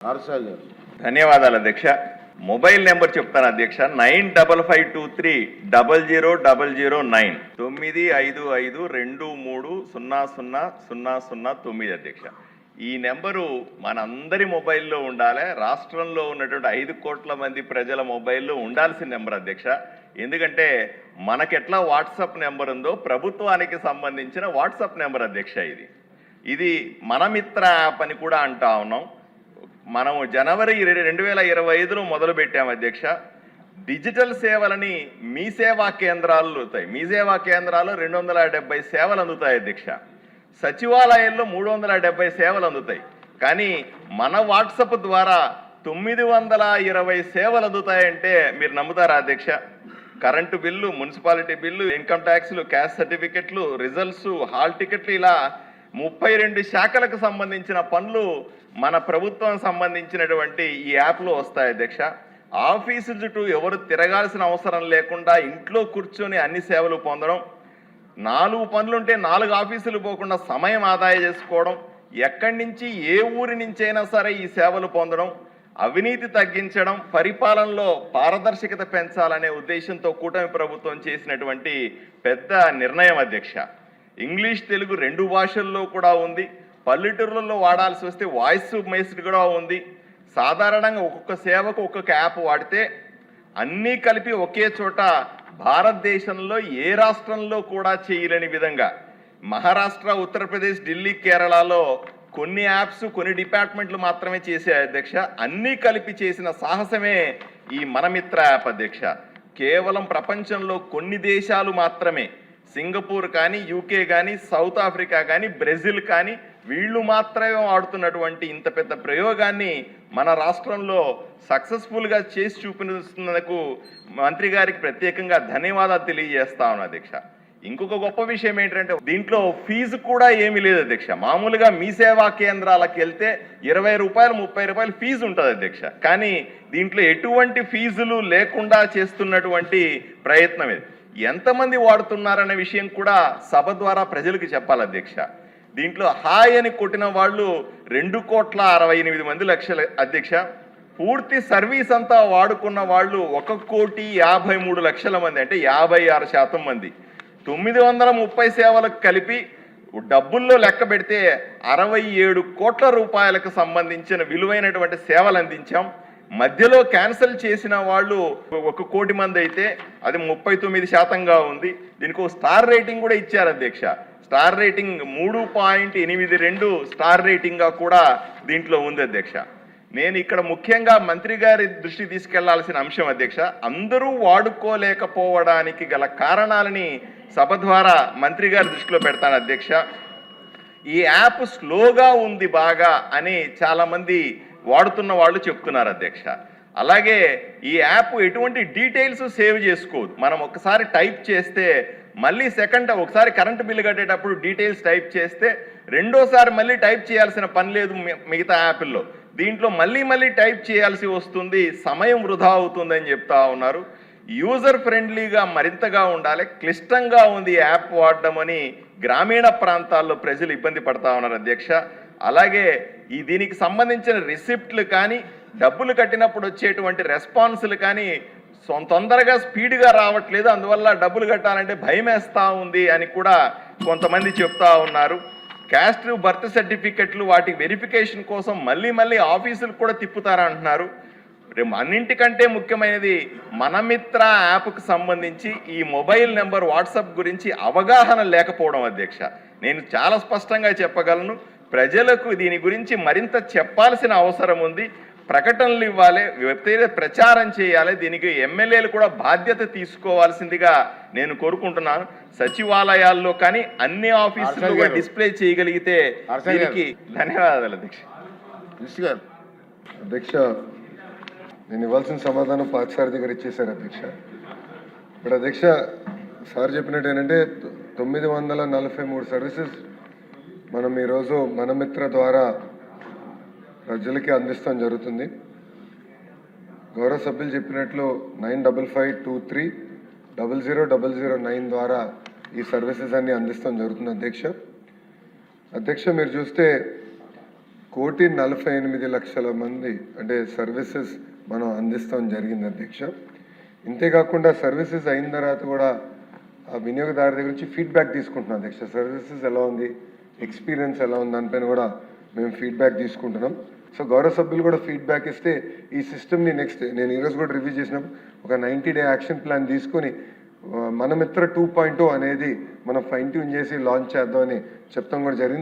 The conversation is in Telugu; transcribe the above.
ధన్యవాదాలు అధ్యక్ష. మొబైల్ నెంబర్ చెప్తాను అధ్యక్ష, 9552300009 95523000009 అధ్యక్ష. ఈ నెంబరు మనందరి మొబైల్లో ఉండాలి. రాష్ట్రంలో ఉన్నటువంటి 5 కోట్ల మంది ప్రజల మొబైల్లో ఉండాల్సిన నెంబర్ అధ్యక్ష. ఎందుకంటే మనకెట్లా వాట్సాప్ నెంబర్ ఉందో ప్రభుత్వానికి సంబంధించిన వాట్సాప్ నెంబర్ అధ్యక్ష. ఇది మన మిత్ర యాప్ అని కూడా అంటా ఉన్నాం. మనము జనవరి 2025లో మొదలు పెట్టాం అధ్యక్ష. డిజిటల్ సేవలని మీ సేవా కేంద్రాలు అందుతాయి. మీ సేవా కేంద్రాలు 270 సేవలు అందుతాయి అధ్యక్ష. సచివాలయంలో 370 సేవలు అందుతాయి. కానీ మన వాట్సాప్ ద్వారా 920 సేవలు అందుతాయంటే మీరు నమ్ముతారా అధ్యక్ష? Current bill, municipality bill, income ట్యాక్స్లు, క్యాస్ట్ సర్టిఫికెట్లు, రిజల్ట్స్, హాల్ టికెట్లు, ఇలా 32 శాఖలకు సంబంధించిన పనులు మన ప్రభుత్వం సంబంధించినటువంటి ఈ యాప్లో వస్తాయి అధ్యక్ష. ఆఫీసు చుట్టూ ఎవరు తిరగాల్సిన అవసరం లేకుండా ఇంట్లో కూర్చొని అన్ని సేవలు పొందడం, 4 పనులుంటే 4 ఆఫీసులు పోకుండా సమయం ఆదా చేసుకోవడం, ఎక్కడి నుంచి ఏ ఊరి నుంచైనా సరే ఈ సేవలు పొందడం, అవినీతి తగ్గించడం, పరిపాలనలో పారదర్శకత పెంచాలనే ఉద్దేశంతో కూటమి ప్రభుత్వం చేసినటువంటి పెద్ద నిర్ణయం అధ్యక్ష. ఇంగ్లీష్, తెలుగు 2 భాషల్లో కూడా ఉంది. పల్లెటూరులలో వాడాల్సి వస్తే వాయిస్ మెసేజ్ కూడా ఉంది. సాధారణంగా ఒక్కొక్క సేవకు ఒక్కొక్క యాప్ వాడితే అన్నీ కలిపి ఒకే చోట భారతదేశంలో ఏ రాష్ట్రంలో కూడా చేయలేని విధంగా మహారాష్ట్ర, ఉత్తరప్రదేశ్, ఢిల్లీ, కేరళలో కొన్ని యాప్స్ కొన్ని డిపార్ట్మెంట్లు మాత్రమే చేసే అధ్యక్ష. అన్నీ కలిపి చేసిన సాహసమే ఈ మనమిత్ర యాప్ అధ్యక్ష. కేవలం ప్రపంచంలో కొన్ని దేశాలు మాత్రమే, సింగపూర్ కానీ, యూకే కానీ, సౌత్ ఆఫ్రికా కానీ, బ్రెజిల్ కానీ, వీళ్ళు మాత్రమే వాడుతున్నటువంటి ఇంత పెద్ద ప్రయోగాన్ని మన రాష్ట్రంలో సక్సెస్ఫుల్గా చేసి చూపిస్తున్నందుకు మంత్రి గారికి ప్రత్యేకంగా ధన్యవాదాలు తెలియజేస్తా ఉన్నాను అధ్యక్ష. ఇంకొక గొప్ప విషయం ఏంటంటే దీంట్లో ఫీజు కూడా ఏమీ లేదు అధ్యక్ష. మామూలుగా మీ సేవా కేంద్రాలకు వెళ్తే 20 రూపాయలు, 30 రూపాయలు ఫీజు ఉంటుంది అధ్యక్ష. కానీ దీంట్లో ఎటువంటి ఫీజులు లేకుండా చేస్తున్నటువంటి ప్రయత్నం ఇది. ఎంతమంది వాడుతున్నారనే విషయం కూడా సభ ద్వారా ప్రజలకు చెప్పాలి అధ్యక్ష. దీంట్లో హాయ్ అని కొట్టిన వాళ్ళు 2,68,00,000 అధ్యక్ష. పూర్తి సర్వీస్ అంతా వాడుకున్న వాళ్ళు 1,53,00,000 మంది, అంటే 56% మంది. 930 సేవలకు కలిపి డబ్బుల్లో లెక్క పెడితే 67 కోట్ల రూపాయలకు సంబంధించిన విలువైనటువంటి సేవలు అందించాం. మధ్యలో క్యాన్సిల్ చేసిన వాళ్ళు 1 కోటి మంది అయితే అది 39%గా ఉంది. దీనికి ఒక స్టార్ రేటింగ్ కూడా ఇచ్చారు అధ్యక్ష. స్టార్ రేటింగ్ 3.82 స్టార్ రేటింగ్గా కూడా దీంట్లో ఉంది అధ్యక్ష. నేను ఇక్కడ ముఖ్యంగా మంత్రి గారి దృష్టి తీసుకెళ్లాల్సిన అంశం అధ్యక్ష, అందరూ వాడుకోలేకపోవడానికి గల కారణాలని సభ ద్వారా మంత్రి గారి దృష్టిలో పెడతాను అధ్యక్ష. ఈ యాప్ స్లోగా ఉంది బాగా అని చాలామంది వాడుతున్న వాళ్ళు చెప్తున్నారు అధ్యక్ష. అలాగే ఈ యాప్ ఎటువంటి డీటెయిల్స్ సేవ్ చేసుకోవద్దు. మనం ఒకసారి టైప్ చేస్తే మళ్ళీ ఒకసారి కరెంటు బిల్లు కట్టేటప్పుడు డీటెయిల్స్ టైప్ చేస్తే రెండోసారి మళ్ళీ టైప్ చేయాల్సిన పని లేదు మిగతా యాప్ల్లో. దీంట్లో మళ్ళీ టైప్ చేయాల్సి వస్తుంది, సమయం వృధా అవుతుందని చెప్తా ఉన్నారు. యూజర్ ఫ్రెండ్లీగా మరింతగా ఉండాలి. క్లిష్టంగా ఉంది యాప్ వాడడం అని గ్రామీణ ప్రాంతాల్లో ప్రజలు ఇబ్బంది పడతా ఉన్నారు అధ్యక్ష. అలాగే దీనికి సంబంధించిన రిసిప్ట్లు కానీ, డబ్బులు కట్టినప్పుడు వచ్చేటువంటి రెస్పాన్సులు కానీ తొందరగా స్పీడ్గా రావట్లేదు. అందువల్ల డబ్బులు కట్టాలంటే భయం వేస్తూ ఉంది అని కూడా కొంతమంది చెప్తా ఉన్నారు. క్యాస్ట్, బర్త్ సర్టిఫికెట్లు వాటి వెరిఫికేషన్ కోసం మళ్ళీ ఆఫీసులు కూడా తిప్పుతారంటున్నారు. అన్నింటికంటే ముఖ్యమైనది మనమిత్ర యాప్కు సంబంధించి ఈ మొబైల్ నెంబర్ వాట్సాప్ గురించి అవగాహన లేకపోవడం అధ్యక్ష. నేను చాలా స్పష్టంగా చెప్పగలను, ప్రజలకు దీని గురించి మరింత చెప్పాల్సిన అవసరం ఉంది. ప్రకటనలు ఇవ్వాలి, ప్రచారం చేయాలి. దీనికి ఎమ్మెల్యేలు కూడా బాధ్యత తీసుకోవాల్సిందిగా నేను కోరుకుంటున్నాను. సచివాలయాల్లో కానీ అన్ని ఆఫీసుల్లో కూడా డిస్ప్లే చేయగలిగితే దీనికి ధన్యవాదాలు అధ్యక్ష. అధ్యక్ష, నేను ఇవ్వాల్సిన సమాధానం పార్థసారథి గారు ఇచ్చేశారు అధ్యక్ష. ఇప్పుడు అధ్యక్ష సార్ చెప్పినట్టు ఏంటంటే 943 సర్వీసెస్ మనం ఈరోజు మనమిత్ర ద్వారా ప్రజలకి అందిస్తాం జరుగుతుంది. గౌరవ సభ్యులు చెప్పినట్లు 9552300009 ద్వారా ఈ సర్వీసెస్ అన్ని అందిస్తాం జరుగుతుంది అధ్యక్ష. మీరు చూస్తే 1,48,00,000 మంది అంటే సర్వీసెస్ మనం అందిస్తాం జరిగింది అధ్యక్ష. ఇంతేకాకుండా సర్వీసెస్ అయిన తర్వాత కూడా ఆ వినియోగదారు దగ్గర నుంచి ఫీడ్బ్యాక్ తీసుకుంటున్నాం అధ్యక్ష. సర్వీసెస్ ఎలా ఉంది, ఎక్స్పీరియన్స్ ఎలా ఉంది దానిపైన కూడా మేము ఫీడ్బ్యాక్ తీసుకుంటున్నాం. సో గౌరవ సభ్యులు కూడా ఫీడ్బ్యాక్ ఇస్తే ఈ సిస్టమ్ని నెక్స్ట్ నేను ఈరోజు కూడా రివ్యూ చేసినప్పుడు ఒక 90-day యాక్షన్ ప్లాన్ తీసుకొని మన మిత్ర 2.0 అనేది మనం ఫైన్ ట్యూన్ చేసి లాంచ్ చేద్దామని చెప్తాం కూడా జరిగింది.